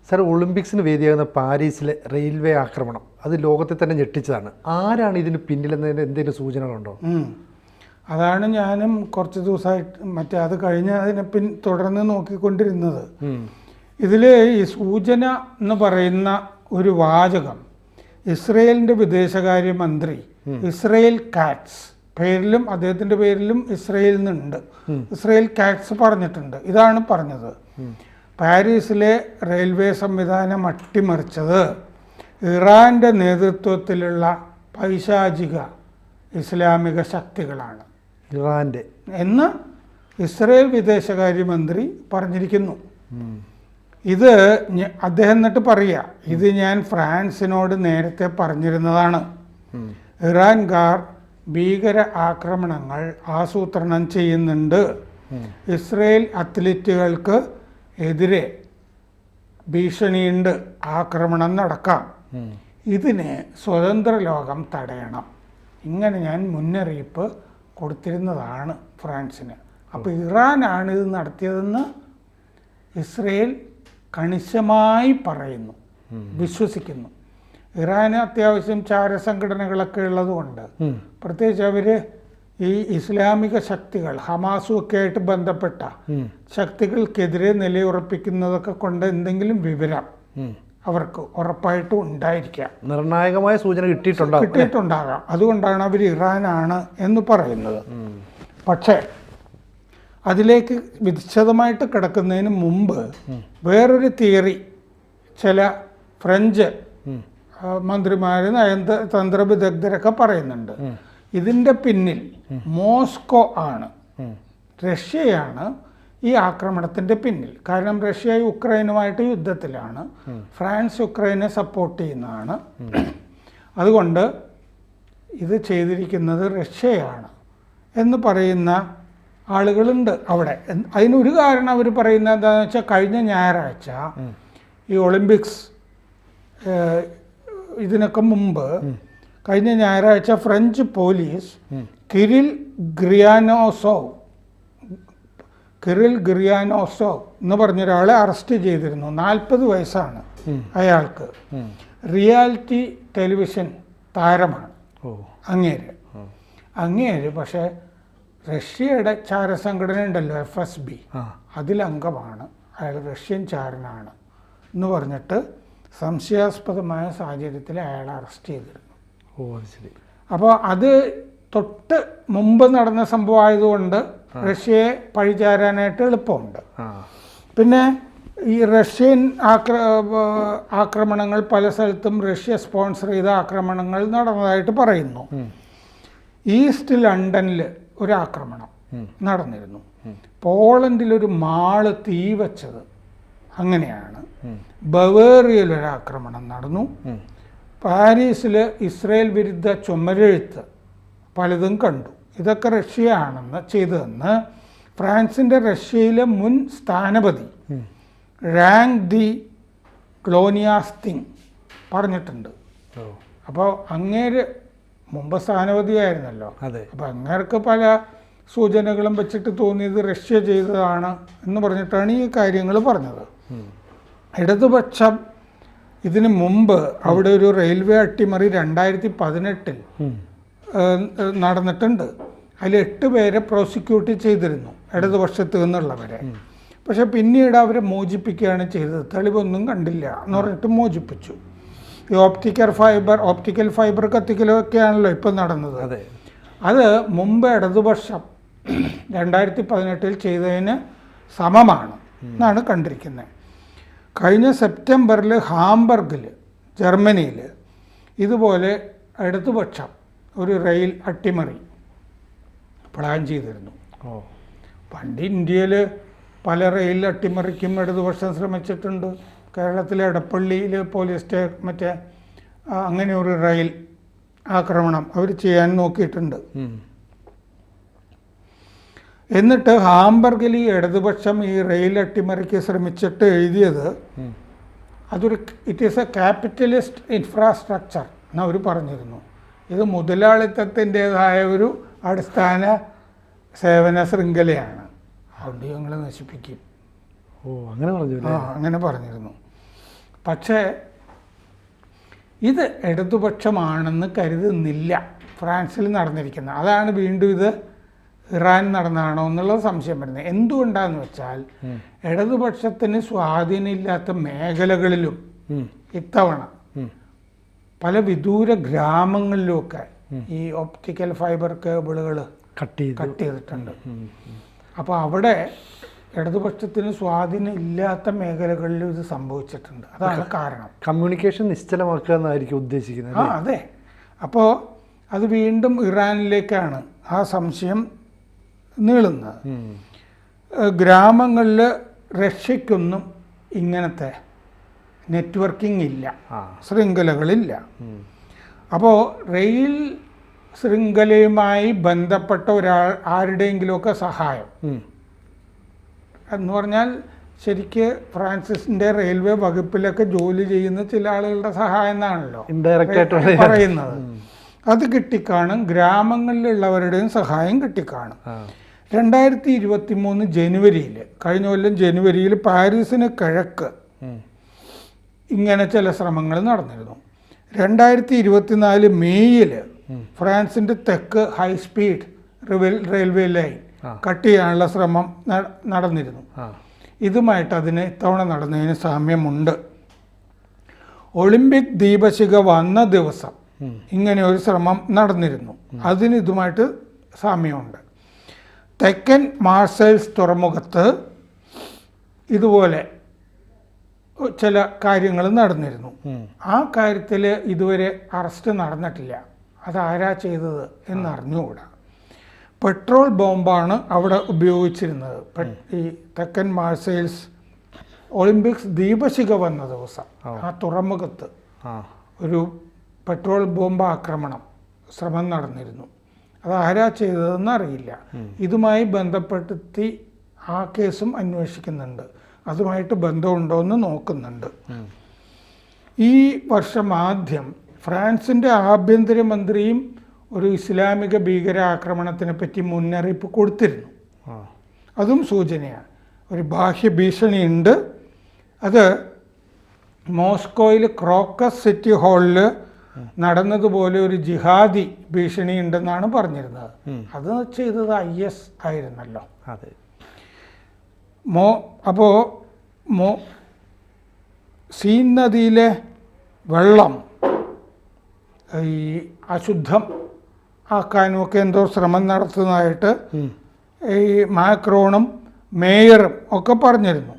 Sir, ഒളിമ്പിക്സിന് വേദിയാകുന്ന പാരീസിലെ railway ആക്രമണം അത് ലോകത്തെ തന്നെ ഞെട്ടിച്ചതാണ്. ആരാണ് ഇതിന് പിന്നിലെന്നതിന് എന്തെങ്കിലും സൂചനകളുണ്ടോ? അതാണ് ഞാനും കുറച്ച് ദിവസമായിട്ട് അത് കഴിഞ്ഞ് അതിനെ തുടർന്ന് നോക്കിക്കൊണ്ടിരുന്നത്. ഇതിൽ ഈ സൂചന എന്ന് പറയുന്ന ഒരു വാചകം ഇസ്രയേലിൻ്റെ വിദേശകാര്യമന്ത്രി ഇസ്രയേൽ കാറ്റ്സ്, പേരിലും അദ്ദേഹത്തിൻ്റെ പേരിലും ഇസ്രയേലിൽ നിന്നുണ്ട്, ഇസ്രയേൽ കാറ്റ്സ് പറഞ്ഞിട്ടുണ്ട്. ഇതാണ് പറഞ്ഞത്: പാരീസിലെ റെയിൽവേ സംവിധാനം അട്ടിമറിച്ചത് ഇറാൻ്റെ നേതൃത്വത്തിലുള്ള പൈശാചിക ഇസ്ലാമിക ശക്തികളാണ് ഇറാൻ്റെ എന്ന് ഇസ്രയേൽ വിദേശകാര്യമന്ത്രി പറഞ്ഞിരിക്കുന്നു. ഇത് അദ്ദേഹം എന്നിട്ട് പറയുക, ഇത് ഞാൻ ഫ്രാൻസിനോട് നേരത്തെ പറഞ്ഞിരുന്നതാണ്. ഇറാൻകാർ ഭീകര ആക്രമണങ്ങൾ ആസൂത്രണം ചെയ്യുന്നുണ്ട്. ഇസ്രയേൽ അത്ലറ്റുകൾക്ക് എതിരെ ഭീഷണിയുണ്ട്, ആക്രമണം നടക്കാം. ഇതിനെ സ്വതന്ത്ര ലോകം തടയണം. ഇങ്ങനെ ഞാൻ മുന്നറിയിപ്പ് കൊടുത്തിരുന്നതാണ് ഫ്രാൻസിന്. അപ്പോൾ ഇറാനാണ് ഇത് നടത്തിയതെന്ന് ഇസ്രയേൽ കണിശമായി പറയുന്നു, വിശ്വസിക്കുന്നു. ഇറാന് അത്യാവശ്യം ചാരസംഘടനകളൊക്കെ ഉള്ളതുകൊണ്ട്, പ്രത്യേകിച്ച് അവർ ഈ ഇസ്ലാമിക ശക്തികൾ ഹമാസും ഒക്കെ ആയിട്ട് ബന്ധപ്പെട്ട ശക്തികൾക്കെതിരെ നിലയുറപ്പിക്കുന്നതൊക്കെ കൊണ്ട് എന്തെങ്കിലും വിവരം അവർക്ക് ഉറപ്പായിട്ടും ഉണ്ടായിരിക്കാം, നിർണായകമായ സൂചന കിട്ടിയിട്ടുണ്ടാകാം. അതുകൊണ്ടാണ് അവർ ഇറാനാണ് എന്ന് പറയുന്നത്. പക്ഷേ അതിലേക്ക് വിശദമായിട്ട് കിടക്കുന്നതിന് മുമ്പ് വേറൊരു തിയറി ചില ഫ്രഞ്ച് മന്ത്രിമാർ, നയതന്ത്ര വിദഗ്ധരൊക്കെ പറയുന്നുണ്ട്. ഇതിൻ്റെ പിന്നിൽ മോസ്കോ ആണ്, റഷ്യയാണ് ഈ ആക്രമണത്തിൻ്റെ പിന്നിൽ. കാരണം റഷ്യ യുക്രൈനുമായിട്ട് യുദ്ധത്തിലാണ്, ഫ്രാൻസ് യുക്രൈനെ സപ്പോർട്ട് ചെയ്യുന്നതാണ്. അതുകൊണ്ട് ഇത് ചെയ്തിരിക്കുന്നത് റഷ്യയാണ് എന്ന് പറയുന്ന ആളുകളുണ്ട് അവിടെ. അതിനൊരു കാരണം അവർ പറയുന്നത് എന്താണെന്ന് വെച്ചാൽ, കഴിഞ്ഞ ഞായറാഴ്ച ഈ ഒളിമ്പിക്സ് ഇതിനൊക്കെ മുമ്പ് കഴിഞ്ഞ ഞായറാഴ്ച ഫ്രഞ്ച് പോലീസ് കിരിൽ ഗ്രിയാനോസോവ് എന്ന് പറഞ്ഞൊരാളെ അറസ്റ്റ് ചെയ്തിരുന്നു. 40 വയസ്സാണ് അയാൾക്ക്. റിയാലിറ്റി ടെലിവിഷൻ താരമാണ് അങ്ങേര്. പക്ഷേ റഷ്യയുടെ ചാരസംഘടന ഉണ്ടല്ലോ FSB, അതിലംഗമാണ് അയാൾ, റഷ്യൻ ചാരനാണ് എന്ന് പറഞ്ഞിട്ട് സംശയാസ്പദമായ സാഹചര്യത്തിൽ അയാളെ അറസ്റ്റ് ചെയ്തിരുന്നു. അപ്പോൾ അത് തൊട്ട് മുമ്പ് നടന്ന സംഭവം ആയതുകൊണ്ട് റഷ്യയെ പഴിചാരാനായിട്ട് എളുപ്പമുണ്ട്. പിന്നെ ഈ റഷ്യൻ ആക്രമണങ്ങൾ പല സ്ഥലത്തും റഷ്യ സ്പോൺസർ ചെയ്ത ആക്രമണങ്ങൾ നടന്നതായിട്ട് പറയുന്നു. ഈസ്റ്റ് ലണ്ടനിൽ ഒരാക്രമണം നടന്നിരുന്നു. പോളണ്ടിലൊരു മാള് തീ വച്ചത് അങ്ങനെയാണ്. ബവേറിയയിലൊരാക്രമണം നടന്നു. പാരീസിൽ ഇസ്രയേൽ വിരുദ്ധ ചുമരെഴുത്ത് പലതും കണ്ടു. ഇതൊക്കെ റഷ്യയാണെന്ന് ചെയ്തതെന്ന് ഫ്രാൻസിൻ്റെ റഷ്യയിലെ മുൻ സ്ഥാനപതി റാങ് ദി ക്ലോനിയാസ്തിങ് പറഞ്ഞിട്ടുണ്ട്. അപ്പോൾ അങ്ങേര് മുമ്പ് സ്ഥാനപതിയായിരുന്നല്ലോ. അപ്പോൾ അങ്ങേർക്ക് പല സൂചനകളും വെച്ചിട്ട് തോന്നിയത് റഷ്യ ചെയ്തതാണ് എന്ന് പറഞ്ഞിട്ടാണ് ഈ കാര്യങ്ങൾ പറഞ്ഞത്. ഇടതുപക്ഷം ഇതിന് മുമ്പ് അവിടെ ഒരു റെയിൽവേ അട്ടിമറി 2018 നടന്നിട്ടുണ്ട്. അതിൽ 8 പേരെ പ്രോസിക്യൂട്ട് ചെയ്തിരുന്നു, ഇടതുപക്ഷത്ത് നിന്നുള്ളവരെ. പക്ഷെ പിന്നീട് അവരെ മോചിപ്പിക്കുകയാണ് ചെയ്തത്. തെളിവൊന്നും കണ്ടില്ല എന്ന് പറഞ്ഞിട്ട് മോചിപ്പിച്ചു. ഈ ഓപ്റ്റിക്കൽ ഫൈബർ കത്തിക്കലൊക്കെയാണല്ലോ ഇപ്പം നടന്നത്. അത് മുമ്പ് ഇടതുപക്ഷം 2018 ചെയ്തതിന് സമമാണ് എന്നാണ് കണ്ടിരിക്കുന്നത്. കഴിഞ്ഞ സെപ്റ്റംബറിൽ ഹാംബർഗിൽ, ജർമ്മനിയിൽ ഇതുപോലെ ഇടതുപക്ഷം ഒരു റെയിൽ അട്ടിമറി പ്ലാൻ ചെയ്തിരുന്നു. പണ്ട് ഇന്ത്യയിൽ പല റെയിൽ അട്ടിമറിക്കും ഇടതുപക്ഷം ശ്രമിച്ചിട്ടുണ്ട്. കേരളത്തിലെ എടപ്പള്ളിയിൽ പോലീസ് അങ്ങനെ ഒരു റെയിൽ ആക്രമണം അവർ ചെയ്യാൻ നോക്കിയിട്ടുണ്ട്. എന്നിട്ട് ഹാംബർഗിൽ ഈ ഇടതുപക്ഷം ഈ റെയിൽ അട്ടിമറിക്ക് ശ്രമിച്ചിട്ട് എഴുതിയത് it is A capitalist infrastructure എന്ന് അവർ പറഞ്ഞിരുന്നു. ഇത് മുതലാളിത്തത്തിൻ്റെതായ ഒരു അടിസ്ഥാന സേവന ശൃംഖലയാണ്, അതുകൊണ്ട് ഞങ്ങൾ നശിപ്പിക്കും. അങ്ങനെ പറഞ്ഞിരുന്നു. അങ്ങനെ പറഞ്ഞിരുന്നു. പക്ഷേ ഇത് ഇടതുപക്ഷമാണെന്ന് കരുതുന്നില്ല ഫ്രാൻസിൽ നടന്നിരിക്കുന്നത്. അതാണ് വീണ്ടും ഇത് ഇറാൻ നടന്നതാണോ എന്നുള്ള സംശയം വരുന്നത്. എന്തുകൊണ്ടാന്ന് വെച്ചാൽ ഇടതുപക്ഷത്തിന് സ്വാധീനമില്ലാത്ത മേഖലകളിലും ഇത്തവണ പല വിദൂര ഗ്രാമങ്ങളിലുമൊക്കെ ഈ ഒപ്റ്റിക്കൽ ഫൈബർ കേബിളുകൾ കട്ട് ചെയ്തിട്ടുണ്ട്. അപ്പോൾ അവിടെ ഇടതുപക്ഷത്തിന് സ്വാധീനം ഇല്ലാത്ത മേഖലകളിലും ഇത് സംഭവിച്ചിട്ടുണ്ട്. അതാണ് കാരണം. കമ്മ്യൂണിക്കേഷൻ നിശ്ചലമാക്കുക എന്നായിരിക്കും ഉദ്ദേശിക്കുന്നത്. അതെ. അപ്പോൾ അത് വീണ്ടും ഇറാനിലേക്കാണ് ആ സംശയം നീളുന്നത്. ഗ്രാമങ്ങളിൽ റഷ്യക്കൊന്നും ഇങ്ങനത്തെ നെറ്റ്വർക്കിംഗ് ഇല്ല, ശൃംഖലകളില്ല. അപ്പോൾ റെയിൽ ശൃംഖലയുമായി ബന്ധപ്പെട്ട ആരുടെയെങ്കിലുമൊക്കെ സഹായം എന്ന് പറഞ്ഞാൽ ശരിക്ക് ഫ്രാൻസിൻ്റെ റെയിൽവേ വകുപ്പിലൊക്കെ ജോലി ചെയ്യുന്ന ചില ആളുകളുടെ സഹായം എന്നാണല്ലോ പറയുന്നത്. അത് കിട്ടിക്കാണും. ഗ്രാമങ്ങളിലുള്ളവരുടെയും സഹായം കിട്ടിക്കാണും. 2023 ജനുവരിയിൽ, കഴിഞ്ഞ കൊല്ലം ജനുവരിയിൽ പാരീസിന് കിഴക്ക് ഇങ്ങനെ ചില ശ്രമങ്ങൾ നടന്നിരുന്നു. 2024 മെയ്യിൽ ഫ്രാൻസിൻ്റെ തെക്ക് ഹൈസ്പീഡ് റെയിൽവേ ലൈൻ കട്ട് ചെയ്യാനുള്ള ശ്രമം നടന്നിരുന്നു. ഇതുമായിട്ട് അതിന് ഇത്തവണ നടന്നതിന് സാമ്യമുണ്ട്. ഒളിമ്പിക് ദീപശിഖ വന്ന ദിവസം ഇങ്ങനെ ഒരു ശ്രമം നടന്നിരുന്നു. അതിന് ഇതുമായിട്ട് സാമ്യമുണ്ട്. തെക്കൻ മാർസൈൽസ് തുറമുഖത്ത് ഇതുപോലെ ചില കാര്യങ്ങൾ നടന്നിരുന്നു. ആ കാര്യത്തിൽ ഇതുവരെ അറസ്റ്റ് നടന്നിട്ടില്ല. അതാരാ ചെയ്തത് എന്നറിഞ്ഞുകൂടാ. പെട്രോൾ ബോംബാണ് അവിടെ ഉപയോഗിച്ചിരുന്നത്. ഈ തെക്കൻ മാർസൈൽസ് ഒളിമ്പിക്സ് ദീപശിഖ വന്ന ദിവസം ആ തുറമുഖത്ത് ഒരു പെട്രോൾ ബോംബ് ആക്രമണം ശ്രമം നടന്നിരുന്നു. അത് ആരാ ചെയ്തതെന്ന് അറിയില്ല. ഇതുമായി ബന്ധപ്പെടുത്തി ആ കേസും അന്വേഷിക്കുന്നുണ്ട്. അതുമായിട്ട് ബന്ധമുണ്ടോ എന്ന് നോക്കുന്നുണ്ട്. ഈ വർഷം ആദ്യം ഫ്രാൻസിൻ്റെ ആഭ്യന്തരമന്ത്രിയും ഒരു ഇസ്ലാമിക ഭീകരാക്രമണത്തിനെ പറ്റി മുന്നറിയിപ്പ് കൊടുത്തിരുന്നു. അതും സൂചനയാണ്. ഒരു ബാഹ്യ ഭീഷണിയുണ്ട്. അത് മോസ്കോയിൽ ക്രോക്കസ് സിറ്റി ഹാളിൽ നടന്നതുപോലെ ഒരു ജിഹാദി ഭീഷണി ഉണ്ടെന്നാണ് പറഞ്ഞിരുന്നത്. അത് ചെയ്തത് IS ആയിരുന്നല്ലോ. അതെ. അപ്പോൾ സീൻ നദിയിലെ വെള്ളം ഈ അശുദ്ധം ആക്കാനുമൊക്കെ എന്തോ ശ്രമം നടത്തുന്നതായിട്ട് ഈ മാക്രോണും മേയറും ഒക്കെ പറഞ്ഞിരുന്നു.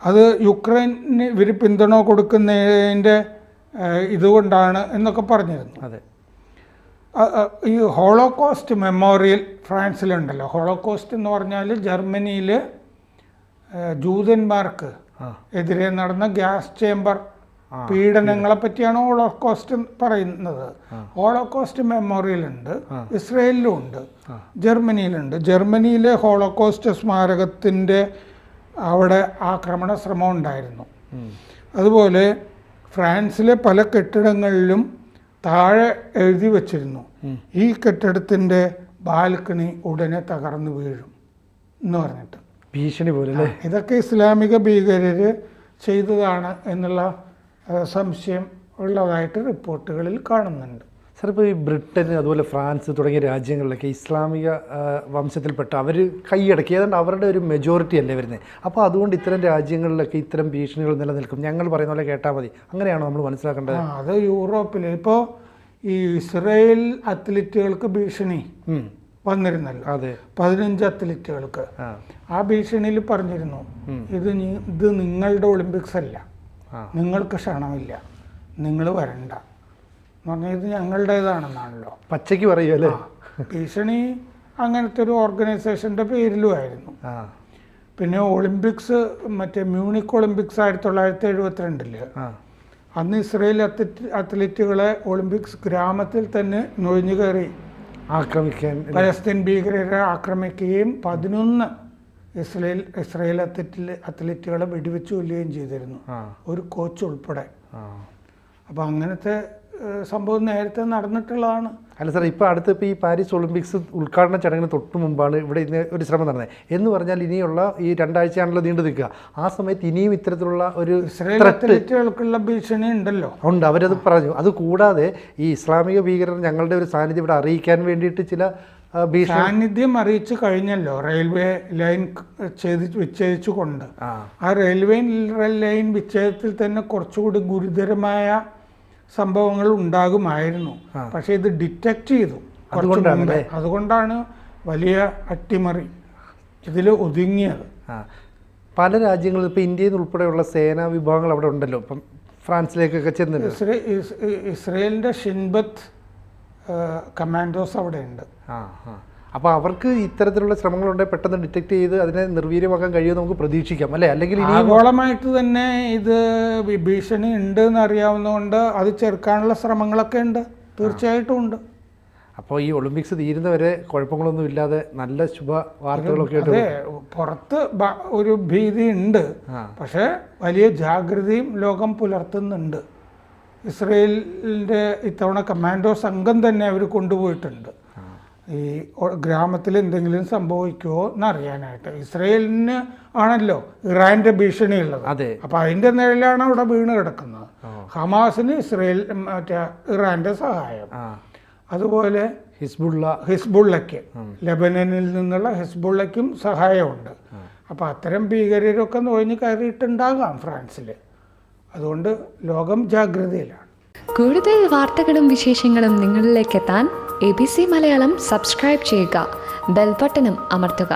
അത് യുക്രൈന് ഇവർ പിന്തുണ കൊടുക്കുന്നതിൻ്റെ ഇതുകൊണ്ടാണ് എന്നൊക്കെ പറഞ്ഞിരുന്നു. അതെ. ഈ ഹോളോകോസ്റ്റ് മെമ്മോറിയൽ ഫ്രാൻസിലുണ്ടല്ലോ. ഹോളോകോസ്റ്റ് എന്ന് പറഞ്ഞാൽ ജർമ്മനിയിൽ ജൂതന്മാർക്ക് എതിരെ നടന്ന ഗ്യാസ് ചേംബർ പീഡനങ്ങളെ പറ്റിയാണ് ഹോളോകോസ്റ്റ് പറയുന്നത്. ഹോളോകോസ്റ്റ് മെമ്മോറിയൽ ഉണ്ട്, ഇസ്രയേലിലും ഉണ്ട്, ജർമ്മനിയിലുണ്ട്. ജർമ്മനിയിലെ ഹോളോകോസ്റ്റ് സ്മാരകത്തിൻ്റെ അവിടെ ആക്രമണ ശ്രമം ഉണ്ടായിരുന്നു. അതുപോലെ ഫ്രാൻസിലെ പല കെട്ടിടങ്ങളിലും താഴെ എഴുതി വച്ചിരുന്നു, ഈ കെട്ടിടത്തിൻ്റെ ബാൽക്കണി ഉടനെ തകർന്നു വീഴും എന്ന് പറഞ്ഞിട്ട്. ഭീഷണി പോലെ. ഇതൊക്കെ ഇസ്ലാമിക ഭീകരർ ചെയ്തതാണ് എന്നുള്ള സംശയം ഉള്ളതായിട്ട് റിപ്പോർട്ടുകളിൽ കാണുന്നുണ്ട്. സാർ, ഇപ്പോൾ ഈ ബ്രിട്ടൻ അതുപോലെ ഫ്രാൻസ് തുടങ്ങിയ രാജ്യങ്ങളിലൊക്കെ ഇസ്ലാമിക വംശത്തിൽപ്പെട്ട അവർ കൈയടക്കി, ഏതാണ്ട് അവരുടെ ഒരു മെജോറിറ്റി അല്ലേ വരുന്നത്. അപ്പോൾ അതുകൊണ്ട് ഇത്തരം രാജ്യങ്ങളിലൊക്കെ ഇത്തരം ഭീഷണികൾ നിലനിൽക്കും. ഞങ്ങൾ പറയുന്ന പോലെ കേട്ടാൽ മതി, അങ്ങനെയാണോ നമ്മൾ മനസ്സിലാക്കേണ്ടത്? അത് യൂറോപ്പിൽ ഇപ്പോൾ ഈ ഇസ്രയേൽ അത്ലറ്റുകൾക്ക് ഭീഷണി വന്നിരുന്നല്ലോ. അതെ, 15 അത്ലറ്റുകൾക്ക്. ആ ഭീഷണിയിൽ പറഞ്ഞിരുന്നു, ഇത് നിങ്ങളുടെ ഒളിമ്പിക്സ് അല്ല, നിങ്ങൾക്ക് ക്ഷണമില്ല, നിങ്ങൾ വരണ്ട എന്ന് പറഞ്ഞാൽ ഇത് ഞങ്ങളുടേതാണെന്നാണല്ലോ പച്ചയ്ക്ക് പറയുമല്ലേ. ഭീഷണി അങ്ങനത്തെ ഒരു ഓർഗനൈസേഷൻ്റെ പേരിലുമായിരുന്നു. പിന്നെ ഒളിമ്പിക്സ്, മറ്റേ മ്യൂണിക് ഒളിമ്പിക്സ് 1972 അന്ന് ഇസ്രയേൽ അത്ലറ്റുകളെ ഒളിമ്പിക്സ് ഗ്രാമത്തിൽ തന്നെ നുഴഞ്ഞു കയറി ആക്രമിക്കാൻ പലസ്തീൻ ഭീകരരെ ആക്രമിക്കുകയും 11 ഇസ്രയേൽ അത്ലറ്റുകളെ വെടിവെച്ച് കൊല്ലുകയും ചെയ്തിരുന്നു, ഒരു കോച്ച് ഉൾപ്പെടെ. അപ്പോൾ അങ്ങനത്തെ സംഭവം നേരത്തെ നടന്നിട്ടുള്ളതാണ്. അല്ല സാർ, ഇപ്പോൾ അടുത്തിപ്പോൾ ഈ പാരീസ് ഒളിമ്പിക്സ് ഉദ്ഘാടന ചടങ്ങിന് തൊട്ട് മുമ്പാണ് ഇവിടെ ഇന്ന് ഒരു ശ്രമം നടന്നത്. എന്ന് പറഞ്ഞാൽ ഇനിയുള്ള ഈ 2 ആഴ്ചയാണല്ലോ നീണ്ടു നിൽക്കുക. ആ സമയത്ത് ഇനിയും ഇത്തരത്തിലുള്ള ഒരു ഇസ്രായേൽ അത്ലറ്റുകൾക്കുള്ള ഭീഷണി ഉണ്ടല്ലോ. ഉണ്ട്, അവരത് പറഞ്ഞു. അതുകൂടാതെ ഈ ഇസ്ലാമിക ഭീകരർ ഞങ്ങളുടെ ഒരു സാന്നിധ്യം ഇവിടെ അറിയിക്കാൻ വേണ്ടിയിട്ട് ചില സാന്നിധ്യം അറിയിച്ചു കഴിഞ്ഞല്ലോ. റെയിൽവേ ലൈൻ വിച്ഛേദിച്ചുകൊണ്ട് ആ റെയിൽവേ ലൈൻ വിച്ഛേദത്തിൽ തന്നെ കുറച്ചുകൂടി ഗുരുതരമായ സംഭവങ്ങൾ ഉണ്ടാകുമായിരുന്നു. പക്ഷേ ഇത് ഡിറ്റക്റ്റ് ചെയ്തു അതുകൊണ്ടാണ് വലിയ അട്ടിമറി ഇതിൽ ഒതുങ്ങിയത്. പല രാജ്യങ്ങളിൽ ഇപ്പോൾ ഇന്ത്യയിൽ നിന്ന് ഉൾപ്പെടെയുള്ള സേനാ വിഭാഗങ്ങൾ അവിടെ ഉണ്ടല്ലോ. ഇപ്പം ഫ്രാൻസിലേക്കൊക്കെ ചെന്നിട്ടുണ്ട്. ഇസ്രയേലിൻ്റെ ഷിൻബത്ത് കമാൻഡോസ് അവിടെ ഉണ്ട്. അപ്പോൾ അവർക്ക് ഇത്തരത്തിലുള്ള ശ്രമങ്ങളുണ്ടെങ്കിൽ പെട്ടെന്ന് ഡിറ്റക്ട് ചെയ്ത് അതിനെ നിർവീര്യമാക്കാൻ കഴിയുമെന്ന് നമുക്ക് പ്രതീക്ഷിക്കാം അല്ലേ? അല്ലെങ്കിൽ ആഗോളമായിട്ട് തന്നെ ഇത് ഭീഷണി ഉണ്ട് എന്ന് അറിയാവുന്നതുകൊണ്ട് അത് ചെറുക്കാനുള്ള ശ്രമങ്ങളൊക്കെ ഉണ്ട്, തീർച്ചയായിട്ടും ഉണ്ട്. അപ്പോൾ ഈ ഒളിമ്പിക്സ് തീരുന്നവരെ കുഴപ്പങ്ങളൊന്നും ഇല്ലാതെ നല്ല ശുഭ വാർത്തകളൊക്കെ ആയിട്ട് പുറത്ത് ഒരു ഭീതി ഉണ്ട്, പക്ഷേ വലിയ ജാഗ്രതയും ലോകം പുലർത്തുന്നുണ്ട്. ഇസ്രയേലിൻ്റെ ഇത്തവണ കമാൻഡോ സംഘം തന്നെ അവർ കൊണ്ടുപോയിട്ടുണ്ട് ഈ ഗ്രാമത്തിൽ എന്തെങ്കിലും സംഭവിക്കുമോ എന്നറിയാനായിട്ട്. ഇസ്രയേലിന് ആണല്ലോ ഇറാൻ്റെ ഭീഷണി ഉള്ളത്. അപ്പം അതിൻ്റെ നിഴലാണ് അവിടെ വീണ് കിടക്കുന്നത്. ഹമാസിന് ഇറാൻ്റെ സഹായം, അതുപോലെ ഹിസ്ബുള്ളയ്ക്ക് ലെബനനിൽ നിന്നുള്ള ഹിസ്ബുള്ളയ്ക്കും സഹായമുണ്ട്. അപ്പോൾ അത്തരം ഭീകരരൊക്കെ നുഴഞ്ഞു കയറിയിട്ടുണ്ടാകാം ഫ്രാൻസിൽ. അതുകൊണ്ട് ലോകം ജാഗ്രതയിലാണ്. കൂടുതൽ വാർത്തകളും വിശേഷങ്ങളും നിങ്ങളിലേക്ക് എത്താൻ ABC മലയാളം സബ്സ്ക്രൈബ് ചെയ്യുക, ബെൽ ബട്ടണും അമർത്തുക.